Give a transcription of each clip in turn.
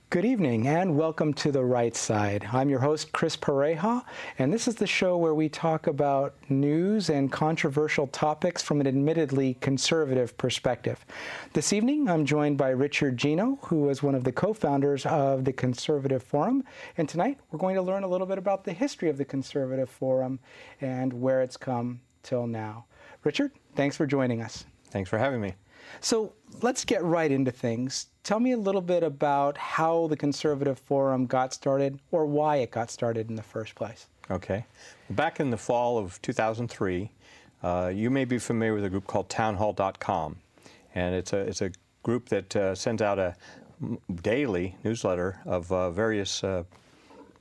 Good evening and welcome to The Right Side. I'm your host, Chris Pareja, and this is the show where we talk about news and controversial topics from an admittedly conservative perspective. This evening, I'm joined by Richard Geno, who is one of the co-founders of the Conservative Forum. And tonight, we're going to learn a little bit about the history of the Conservative Forum and where it's come till now. Richard, thanks for joining us. Thanks for having me. So let's get right into things. Tell me a little bit about how the Conservative Forum got started or why it got started in the first place. Okay. Back in the fall of 2003, you may be familiar with a group called townhall.com. And it's a group that sends out a daily newsletter of various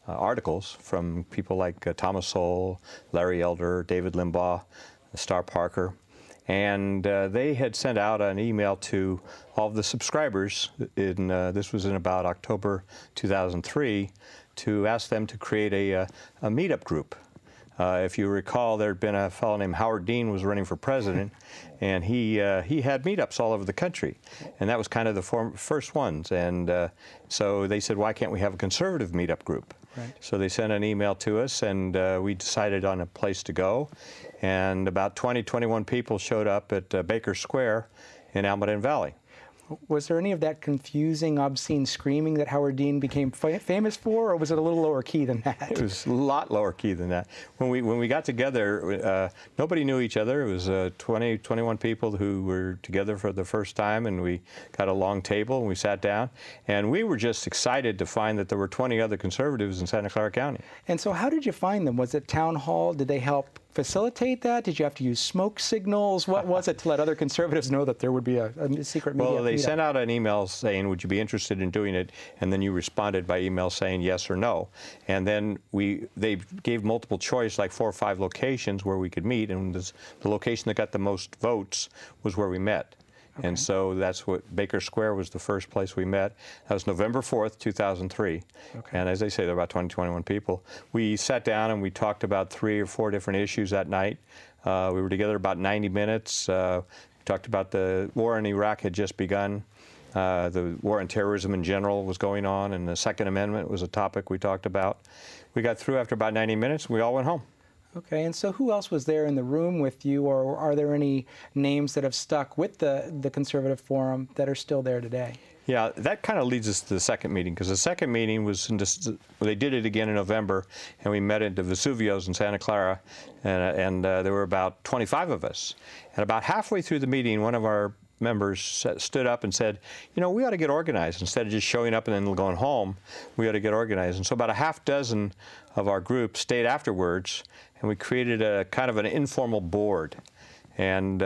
articles from people like Thomas Sowell, Larry Elder, David Limbaugh, Star Parker. And they had sent out an email to all of the subscribers, this was in about October 2003, to ask them to create a meetup group. If you recall, there had been a fellow named Howard Dean was running for president, and he had meetups all over the country. And that was kind of the first ones. And so they said, why can't we have a conservative meetup group? Right. So they sent an email to us, and we decided on a place to go. And about 21 people showed up at Baker Square in Almaden Valley. Was there any of that confusing, obscene screaming that Howard Dean became famous for, or was it a little lower key than that? It was a lot lower key than that. When we got together, nobody knew each other. It was 21 people who were together for the first time, and we got a long table, and we sat down. And we were just excited to find that there were 20 other conservatives in Santa Clara County. And so how did you find them? Was it town hall? Did they help facilitate that? Did you have to use smoke signals? What was it to let other conservatives know that there would be a secret media? Well, they sent out an email saying, would you be interested in doing it? And then you responded by email saying yes or no. And then they gave multiple choice, like 4 or 5 locations where we could meet, and the location that got the most votes was where we met. Okay. And so that's what Baker Square was the first place we met. That was November 4th, 2003. Okay. And as I say, there were about 21 people. We sat down and we talked about 3 or 4 different issues that night. We were together about 90 minutes. We talked about the war in Iraq had just begun. The war on terrorism in general was going on, and the Second Amendment was a topic we talked about. We got through after about 90 minutes, and we all went home. Okay, and so who else was there in the room with you, or are there any names that have stuck with the Conservative Forum that are still there today? Yeah, that kind of leads us to the second meeting, because the second meeting was, they did it again in November, and we met at the Vesuvios in Santa Clara, and there were about 25 of us. And about halfway through the meeting, one of our members stood up and said, you know, we ought to get organized. Instead of just showing up and then going home, we ought to get organized. And so about a half dozen of our group stayed afterwards, and we created a kind of an informal board. And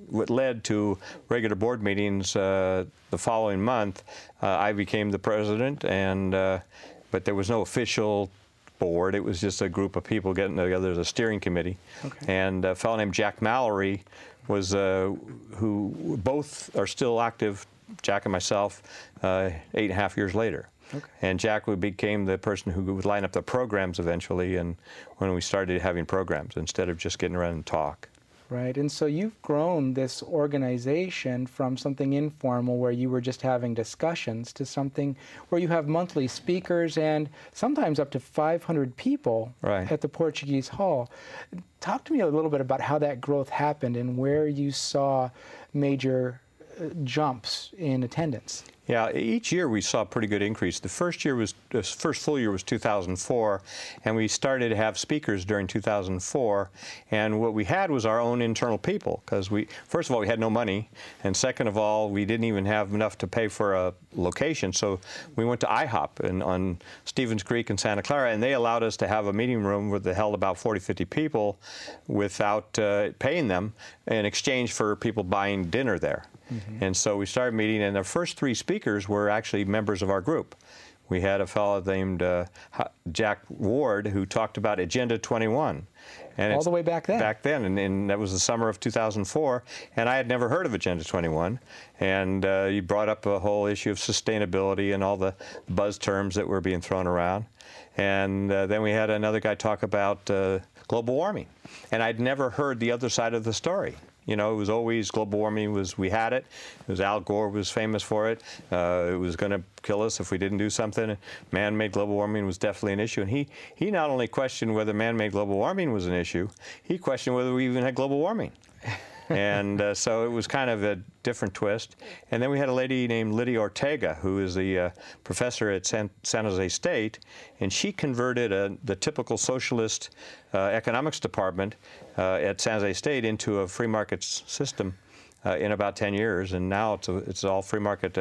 what led to regular board meetings the following month, I became the president, and but there was no official board. It was just a group of people getting together as a steering committee. Okay. And a fellow named Jack Mallory was who both are still active, Jack and myself, 8.5 years later. Okay. And Jack became the person who would line up the programs eventually, and when we started having programs instead of just getting around and talk. Right, and so you've grown this organization from something informal where you were just having discussions to something where you have monthly speakers and sometimes up to 500 people at the Portuguese Hall. Talk to me a little bit about how that growth happened and where you saw major jumps in attendance. Yeah, each year we saw a pretty good increase. The first full year was 2004, and we started to have speakers during 2004. And what we had was our own internal people, because first of all, we had no money, and second of all, we didn't even have enough to pay for a location. So we went to IHOP on Stevens Creek in Santa Clara, and they allowed us to have a meeting room where they held about 40, 50 people without paying them in exchange for people buying dinner there. Mm-hmm. And so we started meeting, and the first 3 speakers were actually members of our group. We had a fellow named Jack Ward who talked about Agenda 21. And all the way back then? Back then, and that was the summer of 2004, and I had never heard of Agenda 21. And he brought up a whole issue of sustainability and all the buzz terms that were being thrown around. And then we had another guy talk about global warming. And I'd never heard the other side of the story. You know, it was always global warming we had it. It was Al Gore was famous for it. It was going to kill us if we didn't do something. Man-made global warming was definitely an issue. And he not only questioned whether man-made global warming was an issue, he questioned whether we even had global warming. And so it was kind of a different twist. And then we had a lady named Lydia Ortega, who is the professor at San Jose State, and she converted the typical socialist economics department at San Jose State into a free market system in about 10 years. And now it's all free market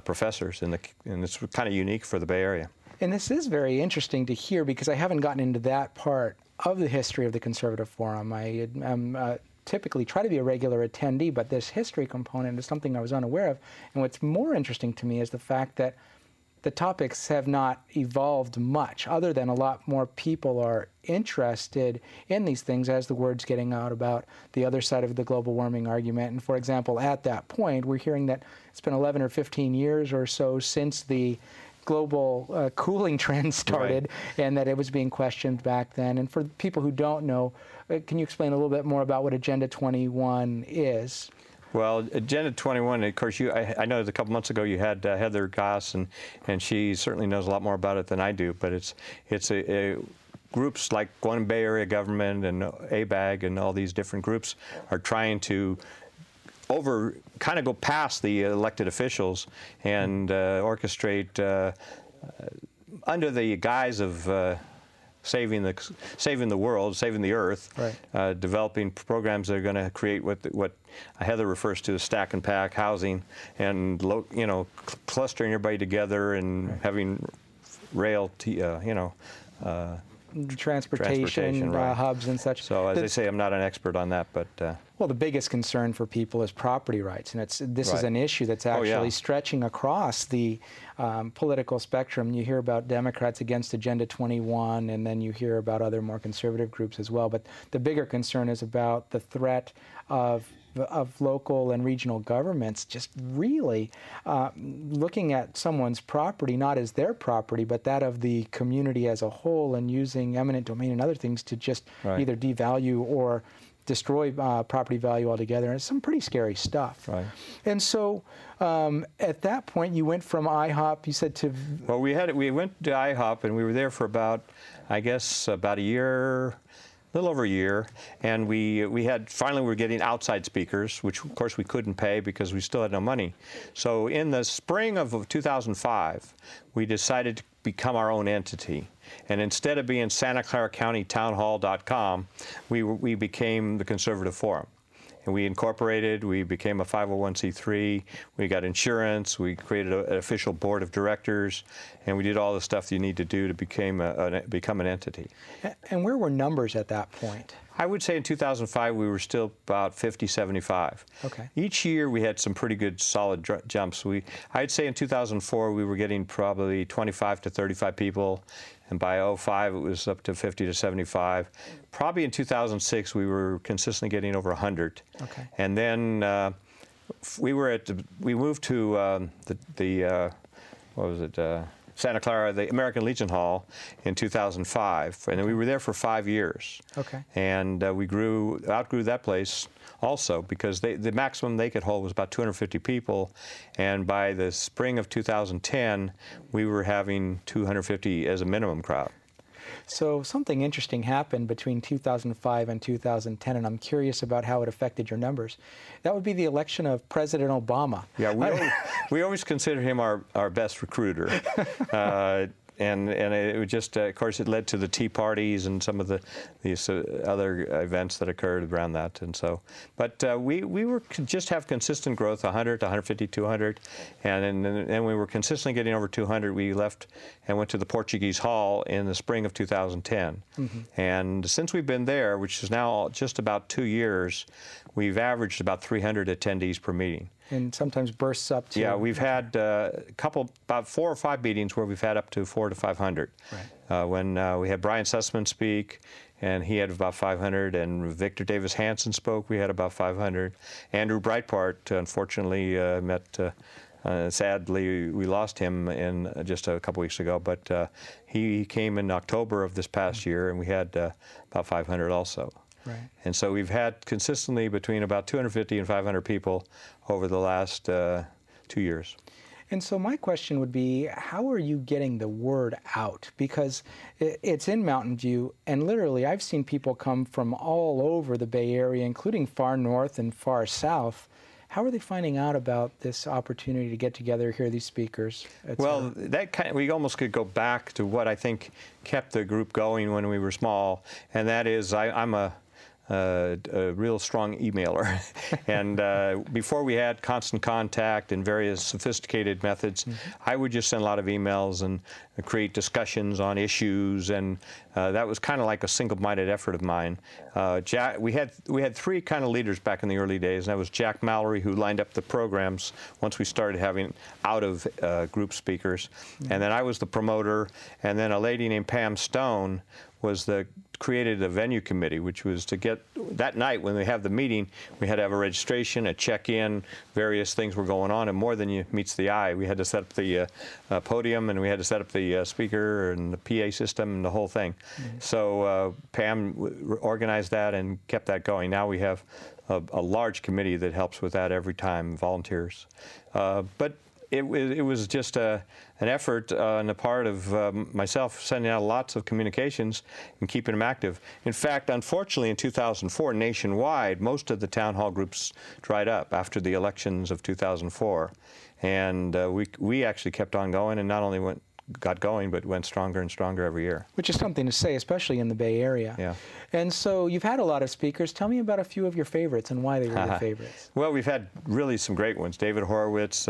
professors, and it's kind of unique for the Bay Area. And this is very interesting to hear, because I haven't gotten into that part of the history of the Conservative Forum. I am typically try to be a regular attendee, but this history component is something I was unaware of. And what's more interesting to me is the fact that the topics have not evolved much, other than a lot more people are interested in these things as the word's getting out about the other side of the global warming argument. And for example, at that point, we're hearing that it's been 11 or 15 years or so since the global cooling trend started, right, and that it was being questioned back then. And for people who don't know, can you explain a little bit more about what Agenda 21 is? Well, Agenda 21, of course, I know that a couple months ago you had Heather Goss, and she certainly knows a lot more about it than I do, but it's groups like One Bay Area Government and ABAG and all these different groups are trying to kind of go past the elected officials and orchestrate under the guise of saving the world, saving the earth, right, developing programs that are going to create what Heather refers to as stack and pack housing, and clustering everybody together and right, having rail, transportation right, hubs and such. So as I say, I'm not an expert on that, but well, the biggest concern for people is property rights, and this right, is an issue that's actually stretching across the political spectrum. You hear about Democrats against Agenda 21, and then you hear about other more conservative groups as well. But the bigger concern is about the threat of local and regional governments just really looking at someone's property not as their property, but that of the community as a whole, and using eminent domain and other things to just right, either devalue or destroy property value altogether. And it's some pretty scary stuff. Right. And so at that point, you went from IHOP, you said, to... Well, we went to IHOP, and we were there for about, I guess, about a year, a little over a year, and we finally were getting outside speakers, which of course we couldn't pay because we still had no money. So in the spring of 2005, we decided to become our own entity. And instead of being SantaClaraCountyTownHall.com, we became the Conservative Forum. And we incorporated, we became a 501c3, we got insurance, we created an official board of directors, and we did all the stuff you need to do to become an entity. And where were numbers at that point? I would say in 2005 we were still about 50, 75. Okay. Each year we had some pretty good solid jumps. I'd say in 2004 we were getting probably 25 to 35 people, and by 2005 it was up to 50 to 75. Probably in 2006 we were consistently getting over 100. Okay. And then we moved to what was it? Santa Clara, the American Legion Hall, in 2005, and we were there for 5 years. Okay. And we outgrew that place also, because the maximum they could hold was about 250 people, and by the spring of 2010, we were having 250 as a minimum crowd. So something interesting happened between 2005 and 2010, and I'm curious about how it affected your numbers. That would be the election of President Obama. Yeah, we always consider him our best recruiter. And it would just, of course, it led to the tea parties and some of these other events that occurred around that. And so, but we were just have consistent growth, 100 to 150, 200, and then we were consistently getting over 200. We left and went to the Portuguese Hall in the spring of 2010. Mm-hmm. And since we've been there, which is now just about 2 years, we've averaged about 300 attendees per meeting. And sometimes bursts up to... Yeah, we've had about 4 or 5 meetings where we've had up to 400 to 500. Right. When we had Brian Sussman speak, and he had about 500, and Victor Davis Hanson spoke, we had about 500. Andrew Breitbart, unfortunately, met Sadly, we lost him in just a couple weeks ago, but he came in October of this past year, and we had about 500 also. Right. And so we've had consistently between about 250 and 500 people over the last 2 years. And so my question would be, how are you getting the word out? Because it's in Mountain View, and literally I've seen people come from all over the Bay Area, including far north and far south. How are they finding out about this opportunity to get together, hear these speakers, et Well, cetera? we almost could go back to what I think kept the group going when we were small, and that is I'm a real strong emailer. And before we had constant contact and various sophisticated methods, I would just send a lot of emails and create discussions on issues, and that was kind of like a single-minded effort of mine. We had three kind of leaders back in the early days, and that was Jack Mallory, who lined up the programs once we started having out-of-group speakers, and then I was the promoter, and then a lady named Pam Stone created a venue committee, which was to get, that night when we have the meeting, we had to have a registration, a check-in, various things were going on, and more than meets the eye. We had to set up the podium, and we had to set up the speaker and the PA system and the whole thing. So Pam organized that and kept that going. Now we have a large committee that helps with that every time, volunteers. But it was just an effort on the part of myself, sending out lots of communications and keeping them active. In fact, unfortunately, in 2004, nationwide, most of the town hall groups dried up after the elections of 2004. And we actually kept on going, and not only got going, but went stronger and stronger every year. Which is something to say, especially in the Bay Area. Yeah. And so you've had a lot of speakers. Tell me about a few of your favorites and why they were your favorites. Well, we've had really some great ones. David Horowitz,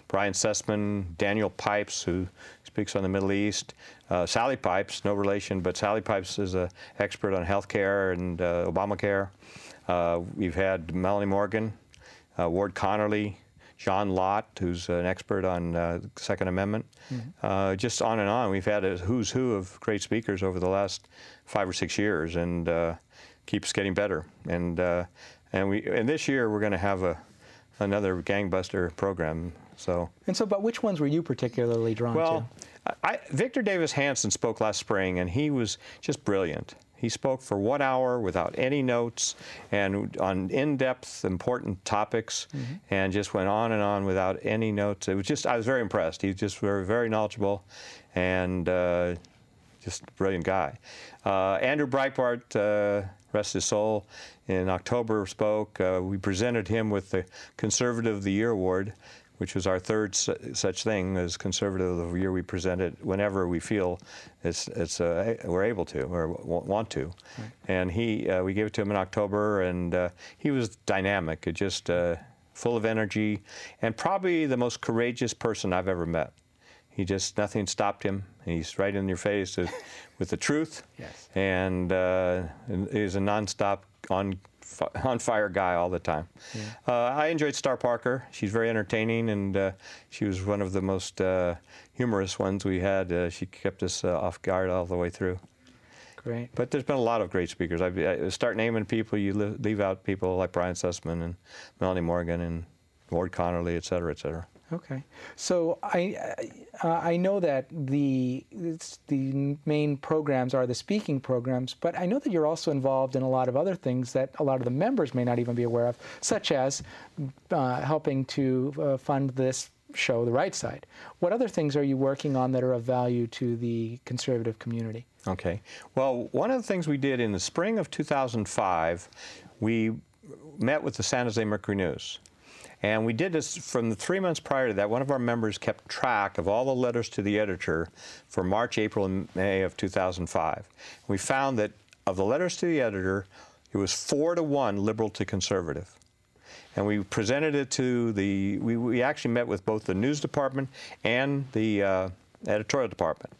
Brian Sussman, Daniel Pipes, who speaks on the Middle East, Sally Pipes, no relation, but Sally Pipes is an expert on health care and Obamacare. We've had Melanie Morgan, Ward Connerly, John Lott, who's an expert on the Second Amendment. Just on and on. We've had a who's who of great speakers over the last 5 or 6 years, and keeps getting better. And this year we're going to have another gangbuster program. But which ones were you particularly drawn to? Victor Davis Hanson spoke last spring, and he was just brilliant. He spoke for 1 hour without any notes and on in-depth, important topics, and just went on and on without any notes. It was just, I was very impressed. He was just very, very knowledgeable and just a brilliant guy. Andrew Breitbart, rest his soul, in October spoke. We presented him with the Conservative of the Year Award, which was our third such thing as Conservative of the Year. We present it whenever we feel we're able to or want to. Right. And we gave it to him in October, and he was dynamic, just full of energy, and probably the most courageous person I've ever met. Nothing stopped him. He's right in your face with the truth. Yes. And he's a nonstop on-fire guy all the time. Yeah. I enjoyed Star Parker. She's very entertaining, and she was one of the most humorous ones we had. She kept us off guard all the way through. Great. But there's been a lot of great speakers. I start naming people, you leave out people like Brian Sussman and Melanie Morgan and Ward Connerly, et cetera, et cetera. Okay, so I know that the main programs are the speaking programs, but I know that you're also involved in a lot of other things that a lot of the members may not even be aware of, such as helping to fund this show, The Right Side. What other things are you working on that are of value to the conservative community? Okay, well, one of the things we did in the spring of 2005, we met with the San Jose Mercury News. And we did this from the 3 months prior to that. One of our members kept track of all the letters to the editor for March, April, and May of 2005. We found that of the letters to the editor, it was 4-to-1 liberal to conservative. And we presented it to we actually met with both the news department and the editorial department.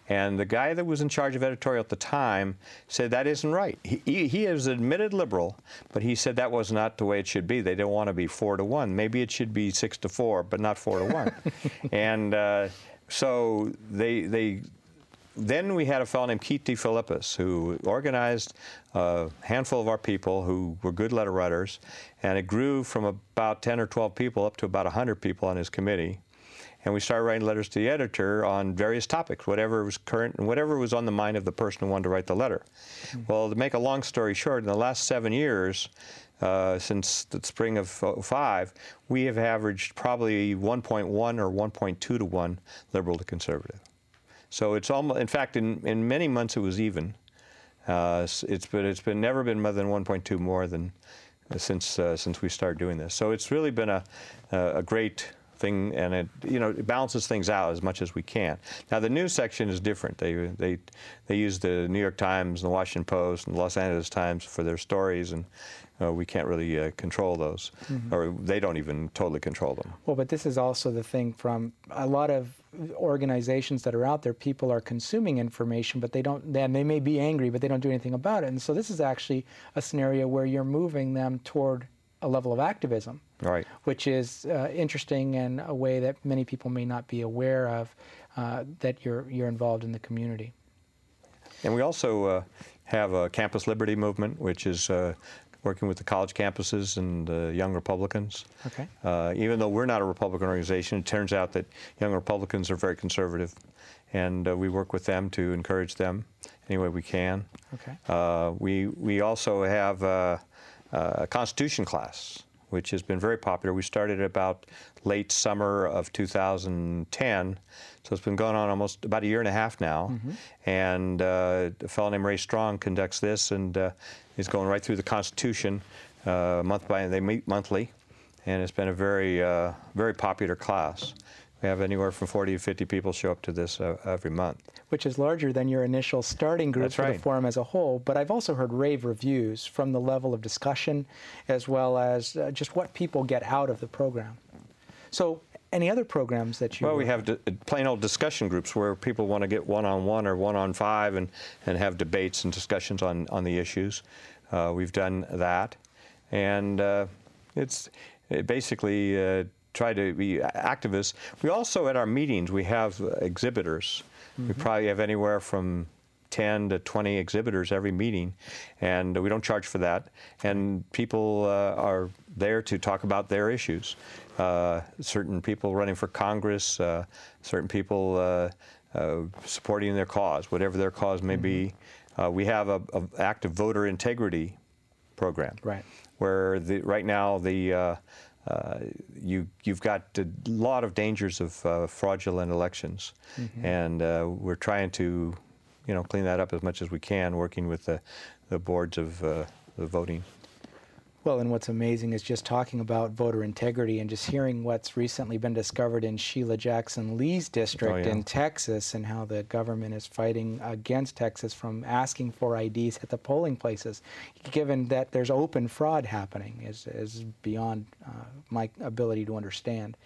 And the guy that was in charge of editorial at the time said that isn't right. He is an admitted liberal, but he said that was not the way it should be. They don't want to be 4-to-1. Maybe it should be 6-to-4, but not 4-to-1. And so they then we had a fellow named Keith Philippus who organized a handful of our people who were good letter writers, and it grew from about 10 or 12 people up to about 100 people on his committee. And we started writing letters to the editor on various topics, whatever was current and whatever was on the mind of the person who wanted to write the letter. Well, to make a long story short, in the last 7 years, since the spring of '05, we have averaged probably 1.1 or 1.2 to 1 liberal to conservative. So it's almost, in fact, in many months it was even. It's never been more than 1.2 more than since we started doing this. So it's really been a great thing, and it balances things out as much as we can. Now the news section is different. They use the New York Times and the Washington Post and the Los Angeles Times for their stories, and we can't really control those, or they don't even totally control them. Well, but this is also the thing from a lot of organizations that are out there. People are consuming information, but they don't. And they may be angry, but they don't do anything about it. And so this is actually a scenario where you're moving them toward a level of activism, right, which is interesting and a way that many people may not be aware of, that you're involved in the community. And we also have a Campus Liberty movement, which is working with the college campuses and young Republicans. Okay. Even though we're not a Republican organization, it turns out that young Republicans are very conservative, and we work with them to encourage them any way we can. Okay. We also have a Constitution class, which has been very popular. We started about late summer of 2010, so it's been going on almost about a year and a half now. And a fellow named Ray Strong conducts this, and he's going right through the Constitution they meet monthly, and it's been a very popular class. We have anywhere from 40 to 50 people show up to this every month. Which is larger than your initial starting group That's for right. the forum as a whole. But I've also heard rave reviews from the level of discussion as well as just what people get out of the program. So any other programs that you... Well, we have plain old discussion groups where people want to get one-on-one or one-on-five and have debates and discussions on the issues. We've done that. And it's basically... try to be activists. We also, at our meetings, we have exhibitors. We probably have anywhere from 10 to 20 exhibitors every meeting, and we don't charge for that. And people are there to talk about their issues. Certain people running for Congress, certain people supporting their cause, whatever their cause may be. We have an active voter integrity program, right, where right now you've got a lot of dangers of fraudulent elections, and we're trying to, clean that up as much as we can, working with the boards of the voting. Well, and what's amazing is just talking about voter integrity and just hearing what's recently been discovered in Sheila Jackson Lee's district in Texas, and how the government is fighting against Texas from asking for IDs at the polling places, given that there's open fraud happening, is beyond my ability to understand.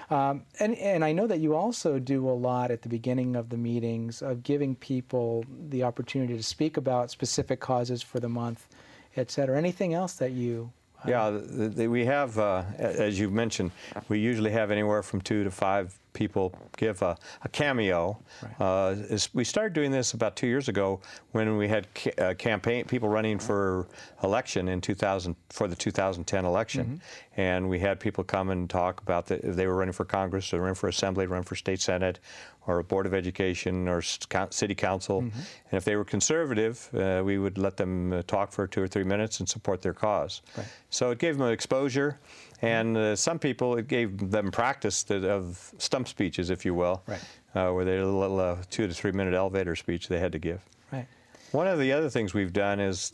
And I know that you also do a lot at the beginning of the meetings of giving people the opportunity to speak about specific causes for the month, et cetera. Anything else that you... Yeah, we have, as you mentioned, we usually have anywhere from 2 to 5 people give a cameo. Right. We started doing this about 2 years ago when we had people running for election in 2000 for the 2010 election, and we had people come and talk about if they were running for Congress or running for Assembly, running for State Senate, or a Board of Education or City Council, and if they were conservative, we would let them talk for 2 or 3 minutes and support their cause. Right. So it gave them exposure. And some people, it gave them practice of stump speeches, if you will, right, where they had a little 2 to 3 minute elevator speech they had to give. Right. One of the other things we've done is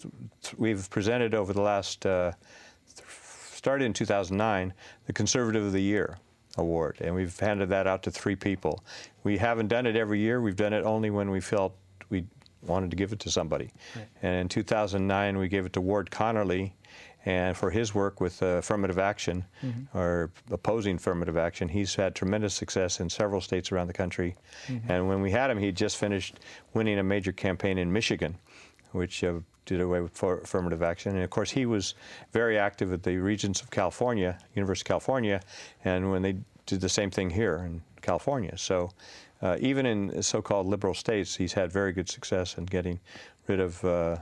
we've presented over the last, started in 2009, the Conservative of the Year award, and we've handed that out to 3 people. We haven't done it every year. We've done it only when we felt we wanted to give it to somebody. Right. And in 2009, we gave it to Ward Connerly, and for his work with affirmative action, or opposing affirmative action. He's had tremendous success in several states around the country. And when we had him, he'd just finished winning a major campaign in Michigan, which did away with affirmative action. And of course, he was very active at the Regents of California, University of California, and when they did the same thing here in California. So even in so-called liberal states, he's had very good success in getting rid of the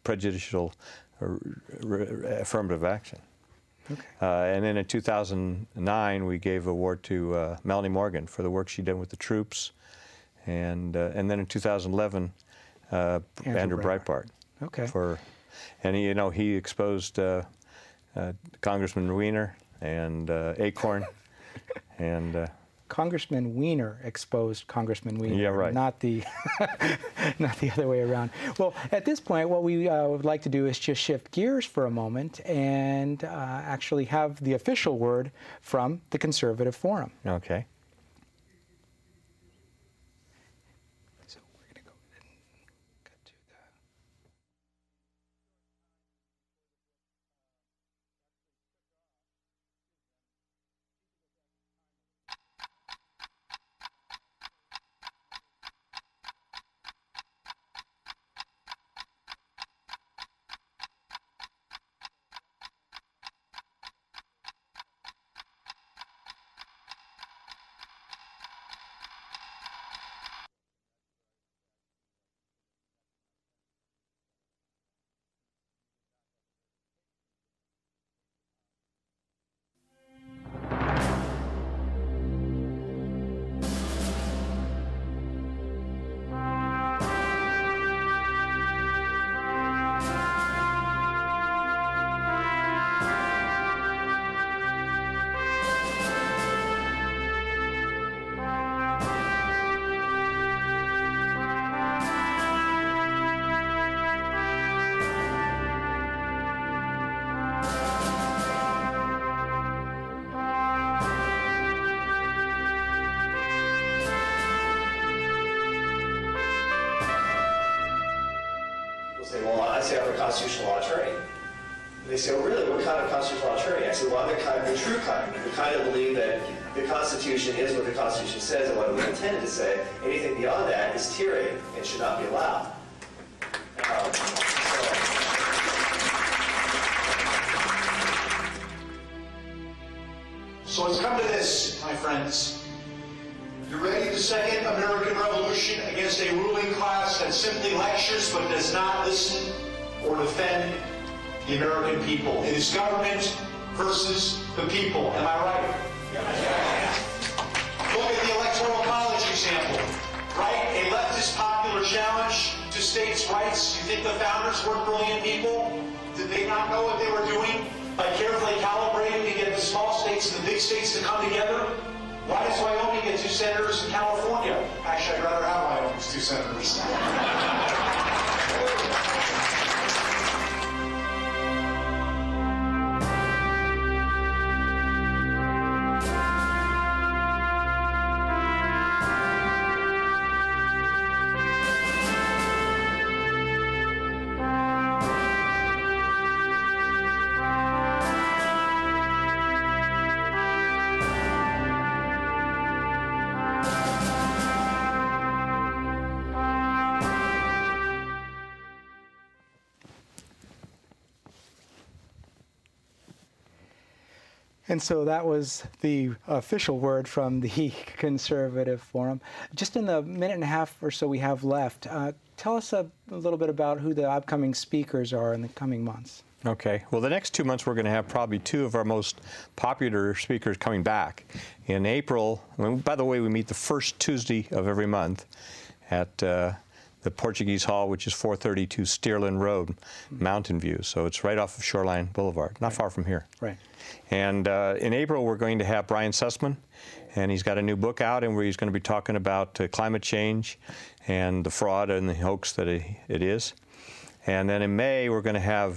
prejudicial affirmative action. Okay. And then in 2009, we gave award to Melanie Morgan for the work she did with the troops, and then in 2011, Andrew Breitbart. Okay. And he exposed Congressman Weiner and Acorn, and Congressman Weiner exposed Congressman Weiner. Yeah, right. Not the not the other way around. Well, at this point, what we would like to do is just shift gears for a moment and actually have the official word from the Conservative Forum. Okay. So we're going to go ahead and cut to that. Say, well, I say I'm a constitutional law attorney. And they say, well, really, what kind of constitutional law attorney? I say, well, I'm the true kind. The kind that believe that the Constitution is what the Constitution says and what it was intended to say. Anything beyond that is tyranny and should not be allowed. So it's come to this, my friends. You're ready the second American Revolution against a ruling class that simply lectures but does not listen or defend the American people. It is government versus the people. Am I right? Look at the Electoral College example. Right? A leftist popular challenge to states' rights. You think the founders weren't brilliant people? Did they not know what they were doing by carefully calibrating to get the small states and the big states to come together? Why does Wyoming get 2 senators in California? Actually, I'd rather have Wyoming's 2 senators. And so that was the official word from the Conservative Forum. Just in the minute and a half or so we have left, tell us a little bit about who the upcoming speakers are in the coming months. Okay. Well, the next 2 months we're going to have probably 2 of our most popular speakers coming back. In April, by the way, we meet the first Tuesday of every month at the Portuguese Hall, which is 432 Steerland Road, Mountain View. So it's right off of Shoreline Boulevard, not far from here. Right. And in April, we're going to have Brian Sussman, and he's got a new book out, and where he's going to be talking about climate change and the fraud and the hoax that it is. And then in May, we're going to have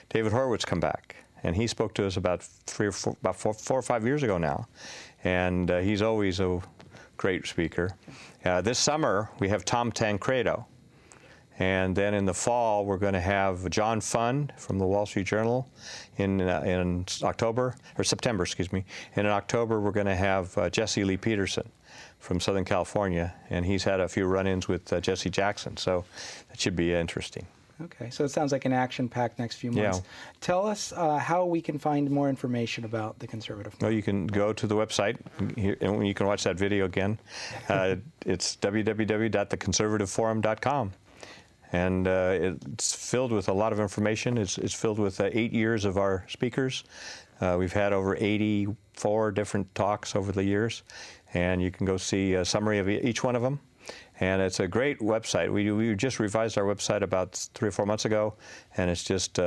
David Horowitz come back, and he spoke to us about 4 or 5 years ago now, and he's always a great speaker. This summer, we have Tom Tancredo. And then in the fall, we're going to have John Fund from the Wall Street Journal in September, excuse me. And in October, we're going to have Jesse Lee Peterson from Southern California. And he's had a few run-ins with Jesse Jackson. So that should be interesting. Okay, so it sounds like an action-packed next few months. Yeah. Tell us how we can find more information about the Conservative Forum. Well, you can go to the website, and you can watch that video again. It's www.theconservativeforum.com. And it's filled with a lot of information. It's filled with 8 years of our speakers. We've had over 84 different talks over the years, and you can go see a summary of each one of them. And it's a great website. We just revised our website about 3 or 4 months ago, and it's just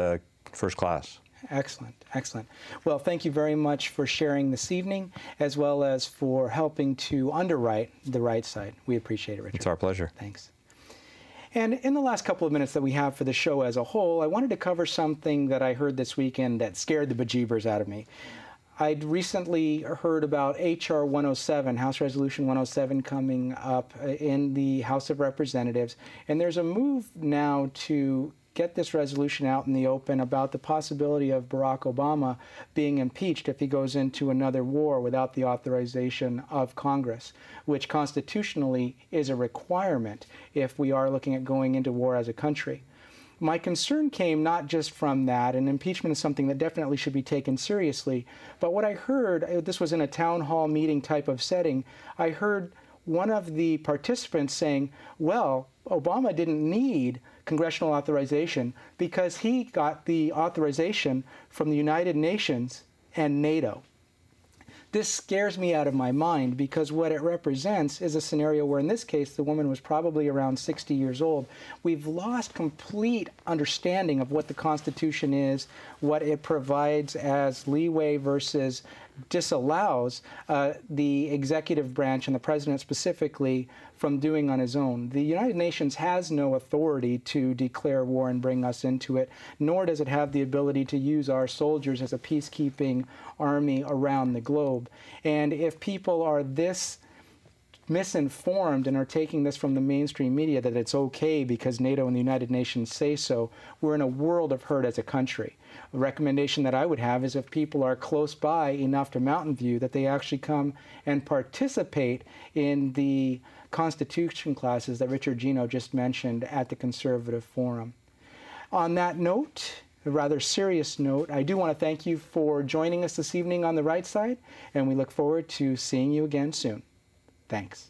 first class. Excellent, excellent. Well, thank you very much for sharing this evening, as well as for helping to underwrite the right side. We appreciate it, Richard. It's our pleasure. Thanks. And in the last couple of minutes that we have for the show as a whole, I wanted to cover something that I heard this weekend that scared the bejeebers out of me. I'd recently heard about H.R. 107, House Resolution 107, coming up in the House of Representatives. And there's a move now to get this resolution out in the open about the possibility of Barack Obama being impeached if he goes into another war without the authorization of Congress, which constitutionally is a requirement if we are looking at going into war as a country. My concern came not just from that, and impeachment is something that definitely should be taken seriously, but what I heard, this was in a town hall meeting type of setting, I heard one of the participants saying, well, Obama didn't need congressional authorization because he got the authorization from the United Nations and NATO. This scares me out of my mind because what it represents is a scenario where, in this case, the woman was probably around 60 years old. We've lost complete understanding of what the Constitution is, what it provides as leeway versus disallows the executive branch and the president specifically from doing on his own. The United Nations has no authority to declare war and bring us into it, nor does it have the ability to use our soldiers as a peacekeeping army around the globe. And if people are this misinformed and are taking this from the mainstream media that it's okay because NATO and the United Nations say so, we're in a world of hurt as a country. A recommendation that I would have is if people are close by enough to Mountain View that they actually come and participate in the Constitution classes that Richard Geno just mentioned at the Conservative Forum. On that note, a rather serious note, I do want to thank you for joining us this evening on The Right Side, and we look forward to seeing you again soon. Thanks.